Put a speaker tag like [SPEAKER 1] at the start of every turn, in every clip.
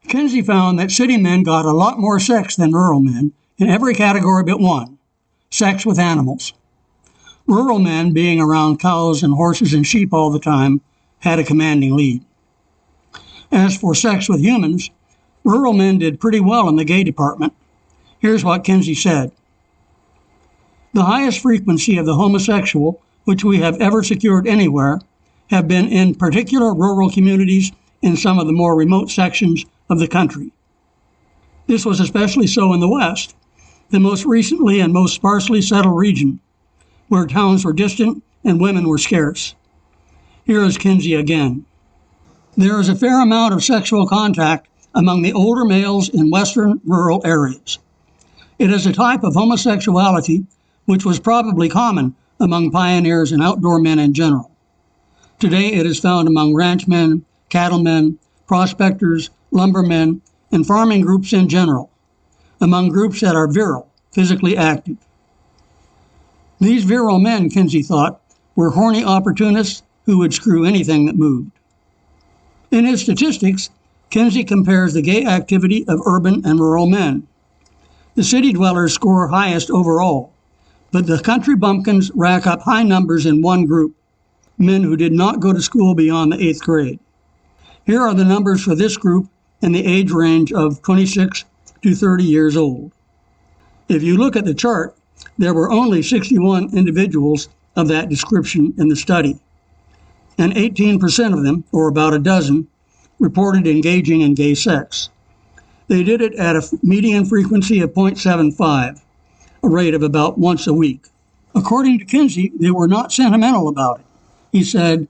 [SPEAKER 1] Kinsey found that city men got a lot more sex than rural men in every category but one: sex with animals. Rural men, being around cows and horses and sheep all the time, had a commanding lead. As for sex with humans, rural men did pretty well in the gay department. Here's what Kinsey said. The highest frequency of the homosexual which we have ever secured anywhere have been in particular rural communities in some of the more remote sections of the country. This was especially so in the West, the most recently and most sparsely settled region, where towns were distant and women were scarce. Here is Kinsey again. There is a fair amount of sexual contact among the older males in western rural areas. It is a type of homosexuality which was probably common among pioneers and outdoor men in general. Today it is found among ranchmen, cattlemen, prospectors, lumbermen, and farming groups in general, among groups that are virile, physically active. These virile men, Kinsey thought, were horny opportunists who would screw anything that moved. In his statistics, Kinsey compares the gay activity of urban and rural men. The city dwellers score highest overall, but the country bumpkins rack up high numbers in one group, men who did not go to school beyond the 8th grade. Here are the numbers for this group in the age range of 26 to 30 years old. If you look at the chart, there were only 61 individuals of that description in the study, and 18% of them, or about a dozen, reported engaging in gay sex. They did it at a median frequency of 0.75, a rate of about once a week. According to Kinsey, they were not sentimental about it. He said,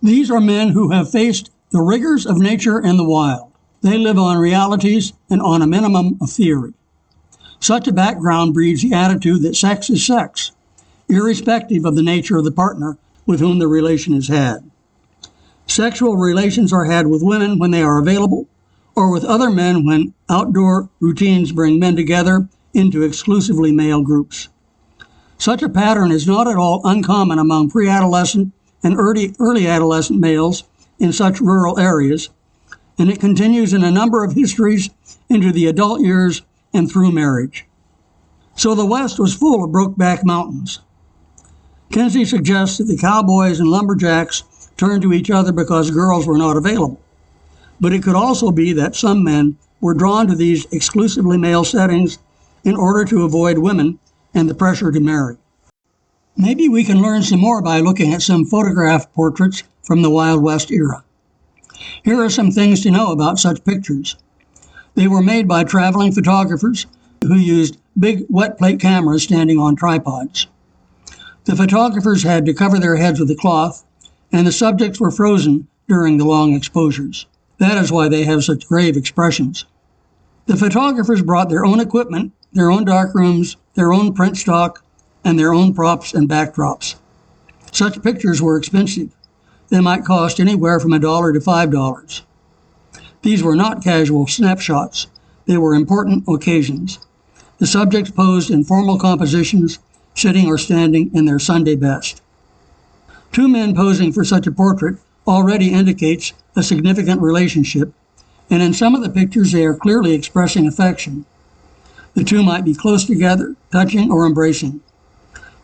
[SPEAKER 1] "These are men who have faced the rigors of nature and the wild. They live on realities and on a minimum of theory. Such a background breeds the attitude that sex is sex, irrespective of the nature of the partner with whom the relation is had. Sexual relations are had with women when they are available, or with other men when outdoor routines bring men together into exclusively male groups. Such a pattern is not at all uncommon among pre-adolescent and early adolescent males in such rural areas, and it continues in a number of histories into the adult years and through marriage. So the West was full of Brokeback Mountains." Kinsey suggests that the cowboys and lumberjacks turned to each other because girls were not available, but it could also be that some men were drawn to these exclusively male settings in order to avoid women and the pressure to marry. Maybe we can learn some more by looking at some photographed portraits from the Wild West era. Here are some things to know about such pictures. They were made by traveling photographers who used big wet plate cameras standing on tripods. The photographers had to cover their heads with a cloth, and the subjects were frozen during the long exposures. That is why they have such grave expressions. The photographers brought their own equipment, their own darkrooms, their own print stock, and their own props and backdrops. Such pictures were expensive. They might cost anywhere from $1 to $5. These were not casual snapshots. They were important occasions. The subjects posed in formal compositions, sitting or standing in their Sunday best. Two men posing for such a portrait already indicates a significant relationship, and in some of the pictures they are clearly expressing affection. The two might be close together, touching or embracing.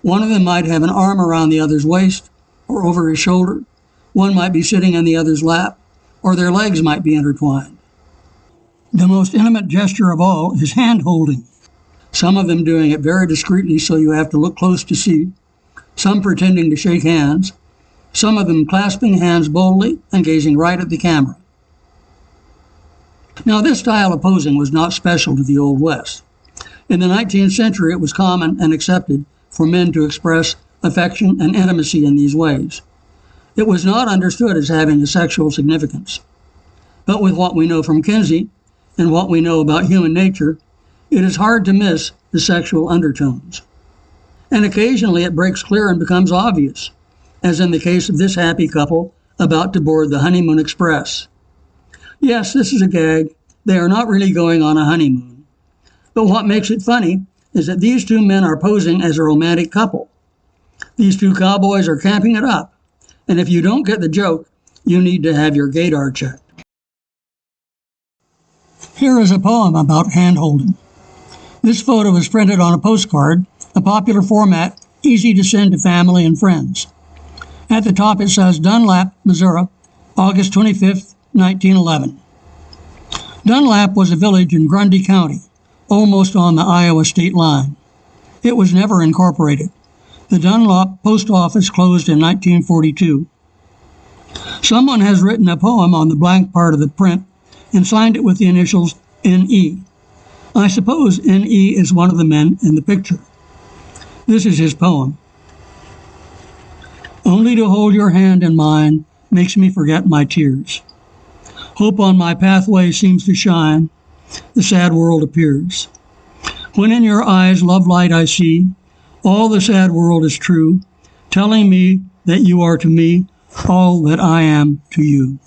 [SPEAKER 1] One of them might have an arm around the other's waist or over his shoulder. One might be sitting in the other's lap, or their legs might be intertwined. The most intimate gesture of all is hand-holding, some of them doing it very discreetly so you have to look close to see, some pretending to shake hands, some of them clasping hands boldly and gazing right at the camera. Now, this style of posing was not special to the Old West. In the 19th century, it was common and accepted for men to express affection and intimacy in these ways. It was not understood as having a sexual significance. But with what we know from Kinsey and what we know about human nature, it is hard to miss the sexual undertones. And occasionally it breaks clear and becomes obvious, as in the case of this happy couple about to board the Honeymoon Express. Yes, this is a gag. They are not really going on a honeymoon. But what makes it funny is that these two men are posing as a romantic couple. These two cowboys are camping it up. And if you don't get the joke, you need to have your gaydar checked. Here is a poem about hand-holding. This photo is printed on a postcard, a popular format, easy to send to family and friends. At the top it says Dunlap, Missouri, August 25th, 1911. Dunlap was a village in Grundy County, almost on the Iowa state line. It was never incorporated. The Dunlap post office closed in 1942. Someone has written a poem on the blank part of the print and signed it with the initials N.E. I suppose N.E. is one of the men in the picture. This is his poem. Only to hold your hand in mine makes me forget my tears. Hope on my pathway seems to shine. The sad world appears. When in your eyes love light I see, all the sad world is true, telling me that you are to me all that I am to you.